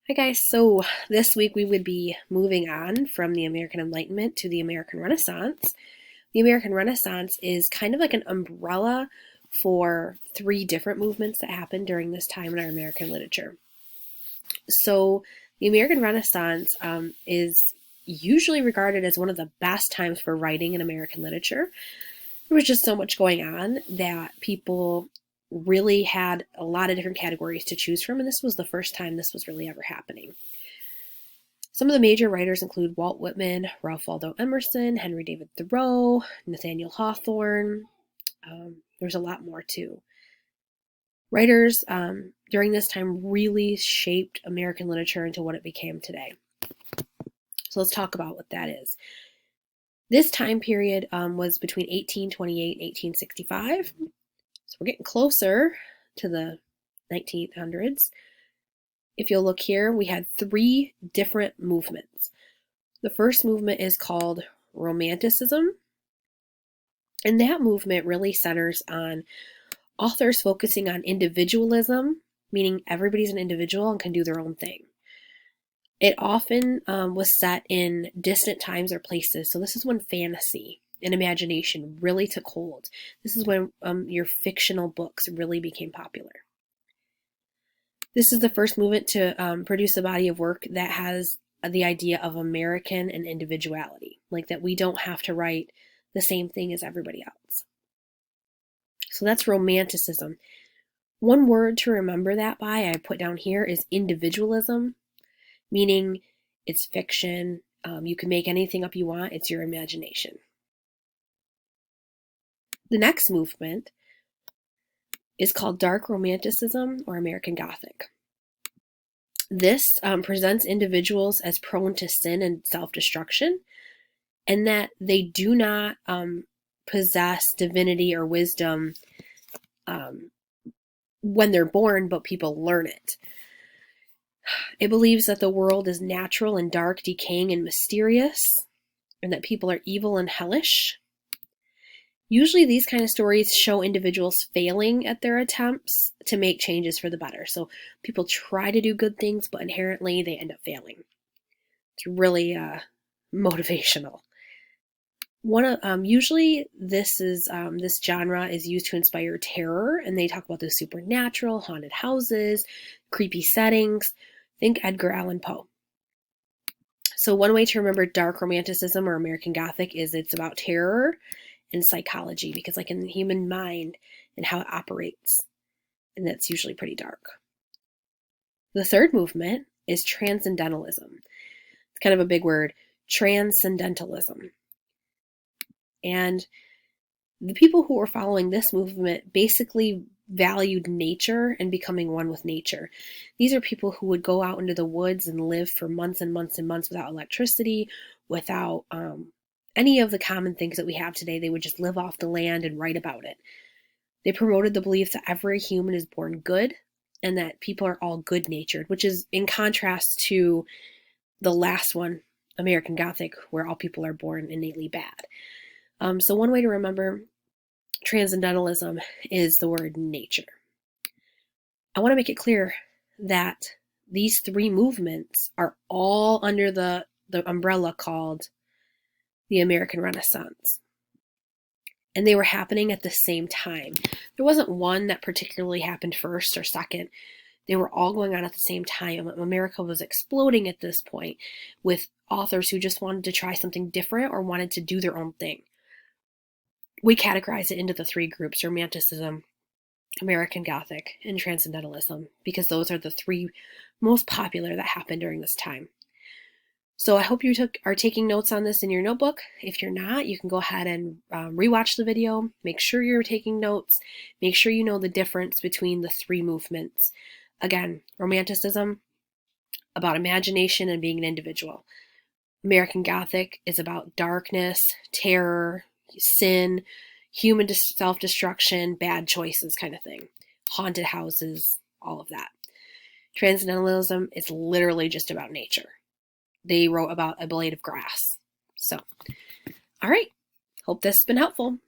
Hi guys, so this week we would be moving on from the American Enlightenment to the American Renaissance. The American Renaissance is kind of like an umbrella for three different movements that happened during this time in our American literature. So the American Renaissance is usually regarded as one of the best times for writing in American literature. There was just so much going on that people really had a lot of different categories to choose from, and this was the first time this was really ever happening. Some of the major writers include Walt Whitman, Ralph Waldo Emerson, Henry David Thoreau, Nathaniel Hawthorne. There's a lot more too. Writers during this time really shaped American literature into what it became today. So let's talk about what that is. This time period was between 1828 and 1865. So we're getting closer to the 1900s. If you'll look here, we had three different movements. The first movement is called Romanticism, and that movement really centers on authors focusing on individualism, meaning everybody's an individual and can do their own thing. It often was set in distant times or places, so this is when fantasy and imagination really took hold. This is when your fictional books really became popular. This is the first movement to produce a body of work that has the idea of American and individuality, like that we don't have to write the same thing as everybody else. So that's Romanticism. One word to remember that by, I put down here, is individualism, meaning it's fiction. You can make anything up you want. It's your imagination. The next movement is called Dark Romanticism or American Gothic. This presents individuals as prone to sin and self-destruction, and that they do not possess divinity or wisdom when they're born, but people learn it. It believes that the world is natural and dark, decaying and mysterious, and that people are evil and hellish. Usually these kind of stories show individuals failing at their attempts to make changes for the better. So people try to do good things, but inherently they end up failing. It's really motivational. Usually this genre is used to inspire terror, and they talk about the supernatural, haunted houses, creepy settings. Think Edgar Allan Poe. So one way to remember Dark Romanticism or American Gothic is it's about terror and psychology, because like in the human mind and how it operates, and that's usually pretty dark. The third movement is transcendentalism. It's kind of a big word, transcendentalism. And the people who were following this movement basically valued nature and becoming one with nature. These are people who would go out into the woods and live for months and months and months without electricity, without any of the common things that we have today. They would just live off the land and write about it. They promoted the belief that every human is born good and that people are all good-natured, which is in contrast to the last one, American Gothic, where all people are born innately bad. So one way to remember transcendentalism is the word nature. I want to make it clear that these three movements are all under the umbrella called the American Renaissance. And they were happening at the same time. There wasn't one that particularly happened first or second. They were all going on at the same time. America was exploding at this point with authors who just wanted to try something different or wanted to do their own thing. We categorize it into the three groups: Romanticism, American Gothic, and Transcendentalism, because those are the three most popular that happened during this time. So I hope you are taking notes on this in your notebook. If you're not, you can go ahead and rewatch the video. Make sure you're taking notes. Make sure you know the difference between the three movements. Again, Romanticism, about imagination and being an individual. American Gothic is about darkness, terror, sin, human self-destruction, bad choices kind of thing. Haunted houses, all of that. Transcendentalism is literally just about nature. They wrote about a blade of grass. So, all right. Hope this has been helpful.